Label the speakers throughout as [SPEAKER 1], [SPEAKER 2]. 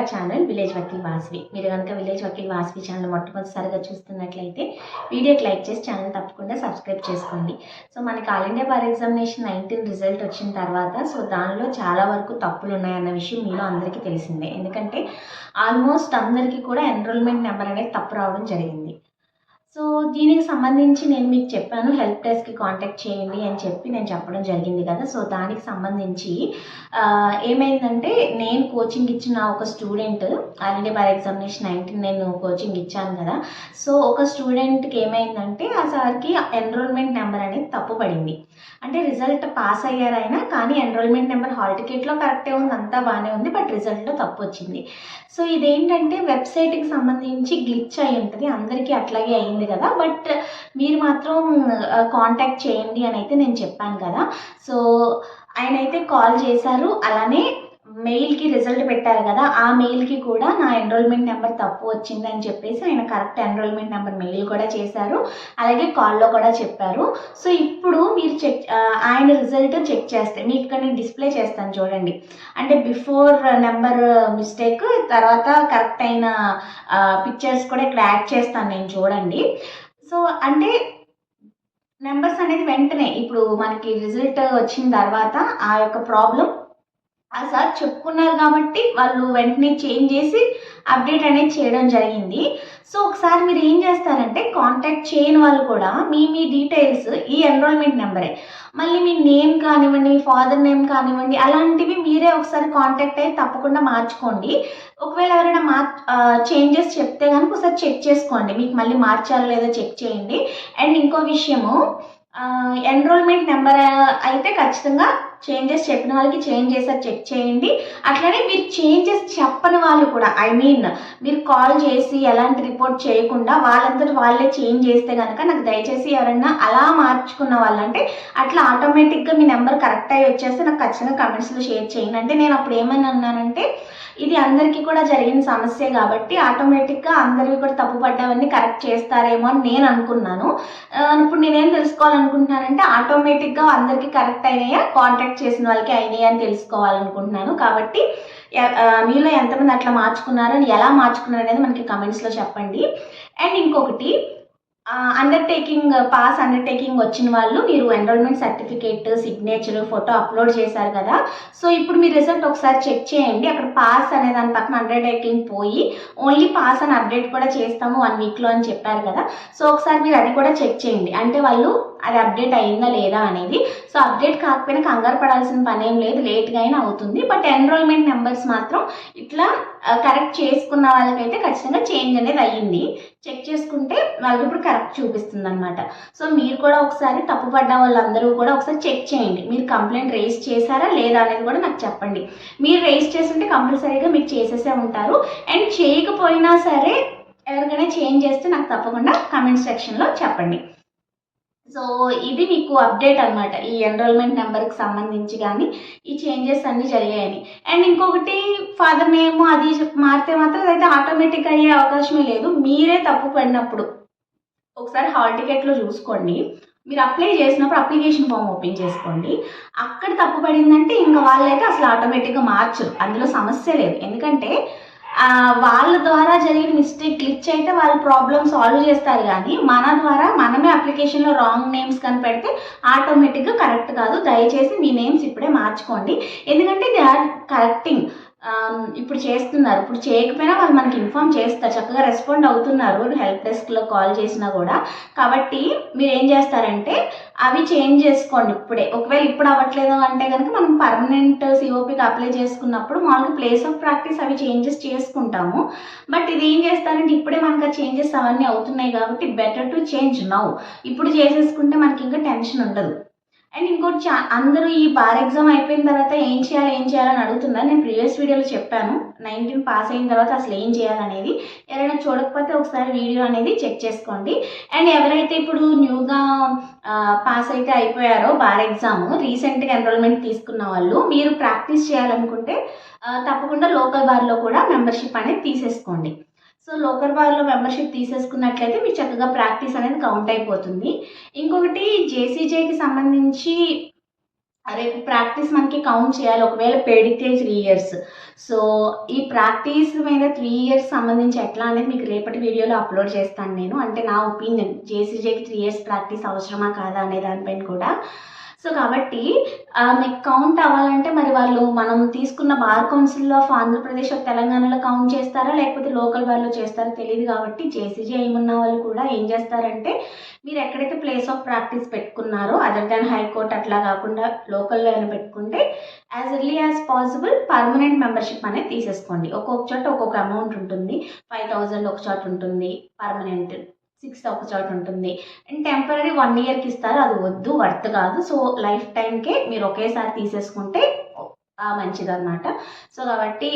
[SPEAKER 1] Our channel village Vakeel Vasavi. మీరు కనుక village Vakeel Vasavi channel మొట్టమొదటిసారిగా చూస్తున్నట్లయితే వీడియోకి లైక్ చేసి ఛానల్ తప్పకుండా సబ్స్క్రైబ్ చేసుకోండి. సో మనకి all India bar examination 19 result వచ్చిన తర్వాత దానిలో చాలా వరకు తప్పులు ఉన్నాయన్న విషయం మీలో అందరికీ తెలిసిందే. ఎందుకంటే ఆల్మోస్ట్ అందరికీ కూడా ఎన్రోల్మెంట్ నెంబర్ అనేది తప్పు రావడం జరిగింది. సో దీనికి సంబంధించి నేను మీకు చెప్పాను, హెల్ప్ డెస్క్కి కాంటాక్ట్ చేయండి అని నేను చెప్పడం జరిగింది కదా. సో దానికి సంబంధించి ఏమైందంటే, నేను కోచింగ్ ఇచ్చిన ఒక student, all India bar examination 19 నేను కోచింగ్ ఇచ్చాను కదా. సో ఒక స్టూడెంట్కి ఏమైందంటే, ఆ సార్కి ఎన్రోల్మెంట్ నెంబర్ అనేది తప్పు పడింది. అంటే రిజల్ట్ పాస్ అయ్యారైనా కానీ ఎన్రోల్మెంట్ నెంబర్ హాల్ టికెట్లో కరెక్టే ఉంది, అంతా బాగానే ఉంది, బట్ రిజల్ట్లో తప్పు వచ్చింది. సో ఇదేంటంటే వెబ్సైట్కి సంబంధించి గ్లిచ్ అయి ఉంటుంది, అందరికీ అట్లాగే అయింది కదా. బట్ మీరు మాత్రం కాంటాక్ట్ చేయండి అని అయితే నేను చెప్పాను కదా. సో ఆయన అయితే కాల్ చేశారు, అలానే మెయిల్కి రిజల్ట్ పెట్టారు కదా, ఆ మెయిల్కి కూడా నా ఎన్రోల్మెంట్ నెంబర్ తప్పు వచ్చిందని చెప్పేసి ఆయన కరెక్ట్ ఎన్రోల్మెంట్ నెంబర్ మెయిల్ కూడా చేశారు, అలాగే కాల్లో కూడా చెప్పారు. సో ఇప్పుడు మీరు ఆయన రిజల్ట్ చెక్ చేస్తే మీకు ఇక్కడ నేను డిస్ప్లే చేస్తాను చూడండి. అంటే బిఫోర్ నెంబర్ మిస్టేక్, తర్వాత కరెక్ట్ అయిన పిక్చర్స్ కూడా ఇక్కడ యాడ్ చేస్తాను నేను, చూడండి. సో అంటే నెంబర్స్ అనేది వెంటనే ఇప్పుడు మనకి రిజల్ట్ వచ్చిన తర్వాత ఆ యొక్క ప్రాబ్లం ఆ సార్ చెప్పుకున్నారు కాబట్టి వాళ్ళు వెంటనే చేంజ్ చేసి అప్డేట్ అనేది చేయడం జరిగింది. సో ఒకసారి మీరు ఏం చేస్తారంటే, కాంటాక్ట్ చేయని వాళ్ళు కూడా మీ డీటెయిల్స్ ఈ ఎన్రోల్మెంట్ నెంబరే, మళ్ళీ మీ నేమ్ కానివ్వండి, మీ ఫాదర్ నేమ్ కానివ్వండి, అలాంటివి మీరే ఒకసారి కాంటాక్ట్ అయ్యి తప్పకుండా మార్చుకోండి. ఒకవేళ ఎవరైనా చేంజెస్ చెప్తే కనుక ఒకసారి చెక్ చేసుకోండి, మీకు మళ్ళీ మార్చాలో లేదో చెక్ చేయండి. అండ్ ఇంకో విషయము, ఎన్రోల్మెంట్ నెంబర్ అయితే ఖచ్చితంగా చేంజెస్ చెప్పిన వాళ్ళకి చేంజ్ చేసారు చెక్ చేయండి. అట్లనే మీరు చేంజెస్ చెప్పని వాళ్ళు కూడా, మీరు కాల్ చేసి ఎలాంటి రిపోర్ట్ చేయకుండా వాళ్ళంతటి వాళ్ళే చేంజ్ చేస్తే కనుక నాకు దయచేసి ఎవరైనా అలా మార్చుకున్న వాళ్ళంటే అట్లా ఆటోమేటిక్గా మీ నెంబర్ కరెక్ట్ అయ్యి వచ్చేస్తే నాకు ఖచ్చితంగా కమెంట్స్లో షేర్ చేయండి. అంటే నేను అప్పుడు ఏమని అన్నానంటే, ఇది అందరికీ కూడా జరిగిన సమస్య కాబట్టి ఆటోమేటిక్గా అందరివి కూడా తప్పు పడ్డవన్నీ కరెక్ట్ చేస్తారేమో అని నేను అనుకున్నాను. ఇప్పుడు నేనేం తెలుసుకోవాలనుకుంటున్నానంటే, ఆటోమేటిక్గా అందరికీ కరెక్ట్ అయినాయా, కాంటాక్ట్ చేసిన వాళ్ళకి అయినాయా అని తెలుసుకోవాలనుకుంటున్నాను. కాబట్టి మీలో ఎంతమంది అట్లా మార్చుకున్నారు, ఎలా మార్చుకున్నారు అనేది మనకి కమెంట్స్లో చెప్పండి. అండ్ ఇంకొకటి, పాస్ అండర్టేకింగ్ వచ్చిన వాళ్ళు మీరు enrollment certificate, signature, photo upload చేశారు కదా. సో ఇప్పుడు మీ రిజల్ట్ ఒకసారి చెక్ చేయండి. అక్కడ పాస్ అనే దాని పక్కన అండర్టేకింగ్ పోయి ఓన్లీ పాస్ అని అప్డేట్ కూడా చేస్తాము 1 వీక్లో అని చెప్పారు కదా. సో ఒకసారి మీరు అది కూడా చెక్ చేయండి, అంటే వాళ్ళు అది అప్డేట్ అయిందా లేదా అనేది. సో అప్డేట్ కాకపోయినా కంగారు పడాల్సిన పని ఏం లేదు, లేట్గా అయినా అవుతుంది. బట్ ఎన్రోల్మెంట్ నెంబర్స్ మాత్రం ఇట్లా కరెక్ట్ చేసుకున్న వాళ్ళకైతే ఖచ్చితంగా చేంజ్ అనేది అయ్యింది. చెక్ చేసుకుంటే వాళ్ళకి ఇప్పుడు కరెక్ట్ చూపిస్తుంది అనమాట. సో మీరు కూడా ఒకసారి తప్పుపడ్డ వాళ్ళందరూ కూడా ఒకసారి చెక్ చేయండి, మీరు కంప్లైంట్ రేస్ చేశారా లేదా అనేది కూడా నాకు చెప్పండి. మీరు రేస్ చేస్తుంటే కంపల్సరీగా మీరు చేసేసే ఉంటారు. అండ్ చేయకపోయినా సరే ఎవరికైనా చేంజ్ చేస్తే నాకు తప్పకుండా కామెంట్ సెక్షన్లో చెప్పండి. సో ఇది మీకు అప్డేట్ అనమాట, ఈ ఎన్రోల్మెంట్ నెంబర్కి సంబంధించి కానీ ఈ చేంజెస్ అన్నీ జరిగాయని. అండ్ ఇంకొకటి, ఫాదర్ నేమ్ అది మారితే మాత్రం అదైతే ఆటోమేటిక్ అయ్యే అవకాశమే లేదు. మీరే తప్పు పడినప్పుడు ఒకసారి హాల్ టికెట్లో చూసుకోండి, మీరు అప్లై చేసినప్పుడు అప్లికేషన్ ఫామ్ ఓపెన్ చేసుకోండి. అక్కడ తప్పు పడిందంటే ఇంకా వాళ్ళైతే అసలు ఆటోమేటిక్గా మార్చరు, అందులో సమస్య లేదు. ఎందుకంటే వాళ్ళ ద్వారా జరిగిన మిస్టేక్ గ్లిచ్ అయితే వాళ్ళు ప్రాబ్లమ్ సాల్వ్ చేస్తారు, కానీ మన ద్వారా మనమే అప్లికేషన్లో రాంగ్ నేమ్స్ కనిపెడితే ఆటోమేటిక్గా కరెక్ట్ కాదు. దయచేసి మీ నేమ్స్ ఇప్పుడే మార్చుకోండి, ఎందుకంటే దే ఆర్ కరెక్టింగ్. ఇప్పుడు చేస్తున్నారు, ఇప్పుడు చేయకపోయినా వాళ్ళు మనకి ఇన్ఫామ్ చేస్తారు, చక్కగా రెస్పాండ్ అవుతున్నారు హెల్ప్ డెస్క్లో కాల్ చేసినా కూడా. కాబట్టి మీరు ఏం చేస్తారంటే అవి చేంజ్ చేసుకోండి ఇప్పుడే. ఒకవేళ ఇప్పుడు అవ్వట్లేదు అంటే కనుక మనం పర్మనెంట్ సిఓపికి అప్లై చేసుకున్నప్పుడు మామూలుగా ప్లేస్ ఆఫ్ ప్రాక్టీస్ అవి చేంజెస్ చేసుకుంటాము. బట్ ఇది ఏం చేస్తారంటే ఇప్పుడే మనకు చేంజెస్ అవన్నీ అవుతున్నాయి కాబట్టి బెటర్ టు చేంజ్ నౌ. ఇప్పుడు చేసేసుకుంటే మనకి ఇంకా టెన్షన్ ఉండదు. అండ్ ఇంకోటి, అందరూ ఈ బార్ ఎగ్జామ్ అయిపోయిన తర్వాత ఏం చేయాలని అడుగుతున్నారు. నేను ప్రీవియస్ వీడియోలో చెప్పాను 19 పాస్ అయిన తర్వాత అసలు ఏం చేయాలనేది. ఎవరైనా చూడకపోతే ఒకసారి వీడియో అనేది చెక్ చేసుకోండి. అండ్ ఎవరైతే ఇప్పుడు న్యూగా పాస్ అయితే అయిపోయారో బార్ ఎగ్జామ్, రీసెంట్గా ఎన్రోల్మెంట్ తీసుకున్న వాళ్ళు, మీరు ప్రాక్టీస్ చేయాలనుకుంటే తప్పకుండా లోకల్ బార్లో కూడా మెంబర్షిప్ అనేది తీసేసుకోండి. సో లోకల్ బార్లో మెంబర్షిప్ తీసేసుకున్నట్లయితే మీకు చక్కగా ప్రాక్టీస్ అనేది కౌంట్ అయిపోతుంది. ఇంకొకటి, జేసీజేకి సంబంధించి రేపు ప్రాక్టీస్ మనకి కౌంట్ చేయాలి. ఒకవేళ పెడితే 3 ఇయర్స్. సో, ఈ ప్రాక్టీస్ మీద 3 ఇయర్స్ సంబంధించి ఎట్లా అనేది మీకు రేపటి వీడియోలో అప్లోడ్ చేస్తాను నేను. అంటే నా ఒపీనియన్ జేసీజేకి 3 ఇయర్స్ ప్రాక్టీస్ అవసరమా కాదా అనే దానిపైన కూడా. సో, కాబట్టి మీకు కౌంట్ అవ్వాలంటే మరి వాళ్ళు మనం తీసుకున్న bar council of Andhra Pradesh of తెలంగాణలో కౌంట్ చేస్తారా? లేకపోతే లోకల్ బార్‌లో చేస్తారో తెలీదు కాబట్టి జేసీజే ఎయిమ్ వాళ్ళు కూడా ఏం చేస్తారంటే మీరు ఎక్కడైతే ప్లేస్ ఆఫ్ ప్రాక్టీస్ పెట్టుకున్నారో అదర్ దాన్ హైకోర్ట్ అట్లా కాకుండా లోకల్‌లో అయినా పెట్టుకుంటే as early as possible permanent membership అనేది తీసేసుకోండి. ఒక్కొక్క చోట ఒక్కొక్క అమౌంట్ ఉంటుంది. 5,000 ఒక చోట ఉంటుంది. పర్మనెంట్ 6 ఒక చోట ఉంటుంది. అండ్ టెంపరరీ 1 ఇయర్‌కి ఇస్తారు. అది వద్దు, వర్త్ కాదు. సో, లైఫ్ టైమ్‌కే మీరు ఒకేసారి తీసేసుకుంటే మంచిదనమాట. సో, కాబట్టి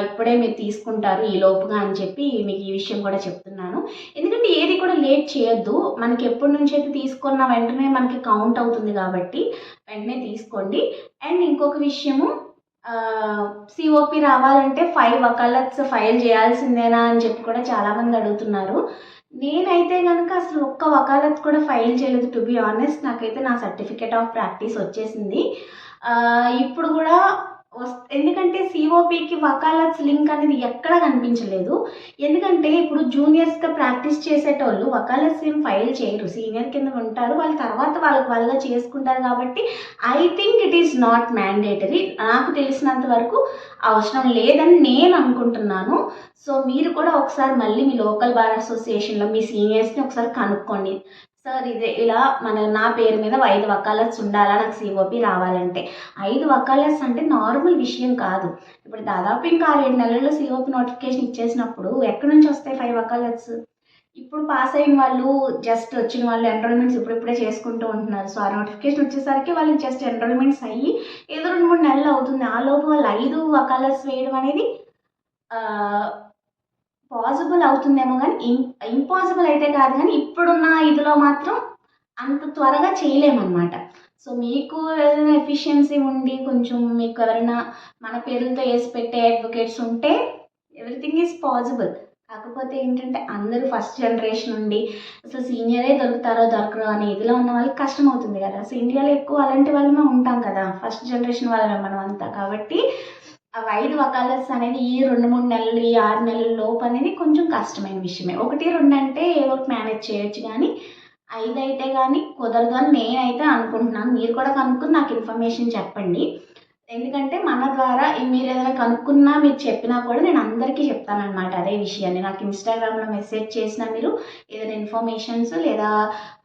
[SPEAKER 1] ఇప్పుడే మీరు తీసుకుంటారు ఈ లోపుగా అని చెప్పి మీకు ఈ విషయం కూడా చెప్తున్నాను. ఎందుకంటే ఏది కూడా లేట్ చేయొద్దు. మనకి ఎప్పటి నుంచైతే తీసుకున్న వెంటనే మనకి కౌంట్ అవుతుంది కాబట్టి వెంటనే తీసుకోండి. అండ్ ఇంకొక విషయము సీఓపీ రావాలంటే 5 వకాలత్స్ ఫైల్ చేయాల్సిందేనా అని చెప్పి కూడా చాలామంది అడుగుతున్నారు. నేనైతే గనక అసలు ఒక్క వకాలత్ కూడా ఫైల్ చేయలేదు టు బీ ఆనెస్ట్. నాకైతే నా సర్టిఫికేట్ ఆఫ్ ప్రాక్టీస్ వచ్చేసింది. ఇప్పుడు కూడా ఎందుకంటే సీఓపీకి వకాలత్స్ లింక్ అనేది ఎక్కడా కనిపించలేదు. ఎందుకంటే ఇప్పుడు జూనియర్స్‌గా ప్రాక్టీస్ చేసేటోళ్ళు వకాలత్స్ ఏం ఫైల్ చేయరు. సీనియర్ కింద ఉంటారు. వాళ్ళు తర్వాత వాళ్ళుగా చేసుకుంటారు కాబట్టి I think it is not mandatory. నాకు తెలిసినంత వరకు అవసరం లేదని నేను అనుకుంటున్నాను. సో, మీరు కూడా ఒకసారి మళ్ళీ మీ లోకల్ బార్ అసోసియేషన్‌లో మీ సీనియర్స్‌ని ఒకసారి కనుక్కోండి. సార్ ఇలా నా పేరు మీద 5 వకాలత్స్ ఉండాలా నాకు సీఓపీ రావాలంటే. 5 వకాలత్స్ అంటే నార్మల్ విషయం కాదు. ఇప్పుడు దాదాపు ఇంకా 6, 7 నెలల్లో సీఓపీ నోటిఫికేషన్ ఇచ్చేసినప్పుడు ఎక్కడి నుంచి వస్తాయి 5 వకాలత్స్? ఇప్పుడు పాస్ అయిన వాళ్ళు, జస్ట్ వచ్చిన వాళ్ళు ఎన్రోల్మెంట్స్ ఇప్పుడిప్పుడే చేసుకుంటూ ఉంటున్నారు. సో, ఆ నోటిఫికేషన్ వచ్చేసరికి వాళ్ళకి జస్ట్ ఎన్రోల్మెంట్స్ అయ్యి ఏదో 2, 3 నెలలు అవుతుంది. ఆ లోపు వాళ్ళు 5 వకాలత్స్ వేయడం అనేది పాసిబుల్ అవుతుందేమో కానీ ఇంపాసిబుల్ అయితే కాదు కానీ ఇప్పుడున్న ఇదిలో మాత్రం అంత త్వరగా చేయలేమన్నమాట. సో, మీకు ఏదైనా ఎఫిషియన్సీ ఉండి కొంచెం మీకు ఎవరైనా మన పేర్లతో వేసి పెట్టే అడ్వకేట్స్ ఉంటే ఎవ్రీథింగ్ ఈజ్ పాసిబుల్. కాకపోతే ఏంటంటే అందరూ ఫస్ట్ జనరేషన్ ఉండి అసలు సీనియరే దొరుకుతారో దొరకరో అనే ఇదిలో ఉన్న వాళ్ళకి కష్టం అవుతుంది కదా. సో, ఇండియాలో ఎక్కువ అలాంటి వాళ్ళమే ఉంటాం కదా, ఫస్ట్ జనరేషన్ వాళ్ళమే మనం అంతా. కాబట్టి ఆ 5 వకాలత్స్ అనేది ఈ 2, 3 నెలలు, ఈ 6 నెలల లోపు అనేది కొంచెం కష్టమైన విషయమే. 1, 2 అంటే ఏదో ఒకటి మేనేజ్ చేయొచ్చు కానీ 5 అయితే కానీ కుదరదు అని నేనైతే అనుకుంటున్నాను. మీరు కూడా కనుక్కొని నాకు ఇన్ఫర్మేషన్ చెప్పండి. ఎందుకంటే మన ద్వారా మీరు ఏదైనా కనుక్కున్నా మీరు చెప్పినా కూడా నేను అందరికీ చెప్తానన్నమాట అదే విషయాన్ని. నాకు ఇన్‌స్టాగ్రామ్‌లో మెసేజ్ చేసినా మీరు ఏదైనా ఇన్ఫర్మేషన్స్ లేదా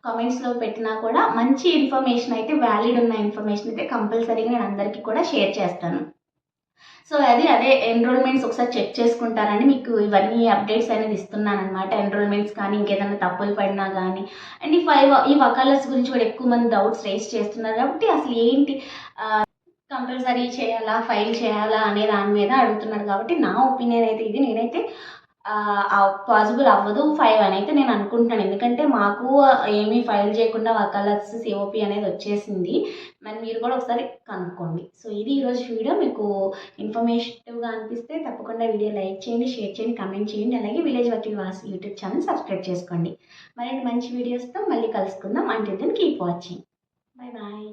[SPEAKER 1] కామెంట్స్‌లో పెట్టినా కూడా మంచి ఇన్ఫర్మేషన్ అయితే, వ్యాలిడ్ ఉన్న ఇన్ఫర్మేషన్ అయితే కంపల్సరీగా నేను అందరికీ కూడా షేర్ చేస్తాను. సో, అదే ఎన్రోల్మెంట్స్ ఒకసారి చెక్ చేసుకుంటారని మీకు ఇవన్నీ అప్డేట్స్ అనేది ఇస్తున్నానన్నమాట. ఎన్రోల్మెంట్స్ కానీ ఇంకేదైనా తప్పులు పడినా కానీ అండ్ ఈ వకాలత్స్ గురించి కూడా ఎక్కువ మంది డౌట్స్ రైజ్ చేస్తున్నారు కాబట్టి అసలు ఏంటి కంపల్సరీ చేయాలా, ఫైల్ చేయాలా అనే దాని మీద అడుగుతున్నారు కాబట్టి నా ఒపీనియన్ అయితే ఇది. నేనైతే పాసిబుల్ అవ్వదు 5 అని అయితే నేను అనుకుంటున్నాను. ఎందుకంటే మాకు ఏమీ ఫైల్ చేయకుండా వకాలత్స్ సీఓపీ అనేది వచ్చేసింది. మరి మీరు కూడా ఒకసారి కనుక్కోండి. సో, ఇది ఈరోజు వీడియో. మీకు ఇన్ఫర్మేటివ్‌గా అనిపిస్తే తప్పకుండా వీడియో లైక్ చేయండి, షేర్ చేయండి, కామెంట్ చేయండి. అలాగే village Vakil Vasu YouTube channel subscribe చేసుకోండి. మరిన్ని మంచి వీడియోస్‌తో మళ్ళీ కలుసుకుందాం. Until then keep watching. Bye bye.